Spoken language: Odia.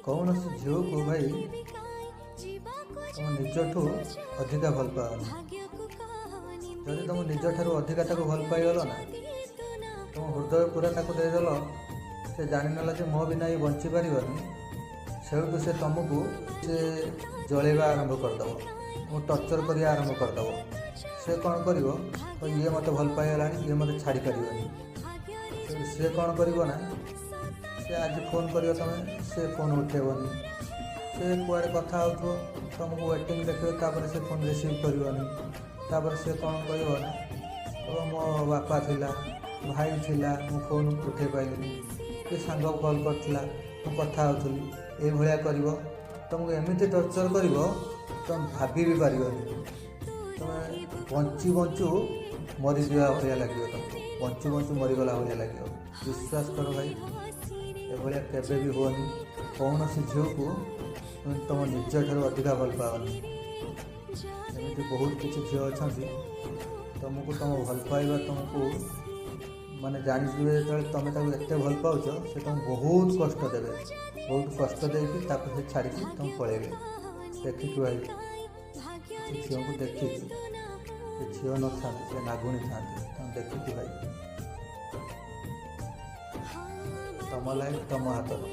କୌଣସି ଝିଅକୁ ଭାଇ ତୁମ ନିଜଠୁ ଅଧିକା ଭଲ ପାଅନି। ଯଦି ତୁମ ନିଜଠାରୁ ଅଧିକା ତାକୁ ଭଲ ପାଇଗଲ ନା, ତୁମ ହୃଦୟ ପୁରା ତାକୁ ଦେଇଦେଲ, ସେ ଜାଣିନେଲା ଯେ ମୋ ବିନା ଇଏ ବଞ୍ଚିପାରିବନି, ସେଇଠୁ ସେ ତୁମକୁ ସେ ଜଳେଇବା ଆରମ୍ଭ କରିଦେବ, ତୁମକୁ ଟର୍ଚର୍ କରିବା ଆରମ୍ଭ କରିଦେବ। ସେ କ'ଣ କରିବ, ଇଏ ମୋତେ ଭଲ ପାଇଗଲାଣି, ଇଏ ମୋତେ ଛାଡ଼ିପାରିବନି। ସେ କ'ଣ କରିବ ନା, ସେ ଆଜି ଫୋନ୍ କରିବ, ସେ ଫୋନ୍ ଉଠାଇବନି। ସେ କୁଆଡ଼େ କଥା ହେଉଥିବ, ତୁମକୁ ୱେଟିଂ ଦେଖିବ, ତାପରେ ସେ ଫୋନ୍ ରିସିଭ୍ କରିବନି। ତାପରେ ସେ କ'ଣ କହିବ ନା, ମୋ ବାପା ଥିଲା, ଭାଇ ଥିଲା, ମୁଁ ଫୋନ୍ ଉଠାଇ ପାରିଲିନି, କି ସାଙ୍ଗ କଲ୍ କରିଥିଲା, ମୁଁ କଥା ହେଉଥିଲି, ଏଇଭଳିଆ କରିବ। ତୁମକୁ ଏମିତି ଟର୍ଚର୍ କରିବ, ତୁମେ ଭାବି ବି ପାରିବନି। ତୁମେ ବଞ୍ଚୁ ମରିଯିବା ଭଳିଆ ଲାଗିବ, ତୁମକୁ ବଞ୍ଚୁ ମରିଗଲା ଭଳିଆ ଲାଗିବ। ବିଶ୍ୱାସ କର ଭାଇ, ଏଭଳିଆ କେବେ ବି ହୁଅନି। କୌଣସି ଝିଅକୁ ତୁମ ନିଜଠାରୁ ଅଧିକା ଭଲ ପାଅନି। ଏମିତି ବହୁତ କିଛି ଝିଅ ଅଛନ୍ତି, ତୁମକୁ ତୁମ ଭଲ ପାଇବା ତୁମକୁ ମାନେ ଜାଣିଯିବେ ଯେତେବେଳେ ତୁମେ ତାକୁ ଏତେ ଭଲ ପାଉଛ, ସେ ତୁମକୁ ବହୁତ କଷ୍ଟ ଦେବେ, ବହୁତ କଷ୍ଟ ଦେଇକି ତାକୁ ସେ ଛାଡ଼ିକି ତୁମେ ପଳାଇବେ। ଦେଖିଛୁ ଭାଇ, କିଛି ଝିଅଙ୍କୁ ଦେଖିଛୁ, ସେ ଝିଅ ନଥାନ୍ତି, ସେ ନାଗୁଣୀ ଥାନ୍ତି, ତୁମେ ଦେଖିଛୁ ଭାଇ। ତମ ଲାଇଫ୍ ତମ ହାତରେ।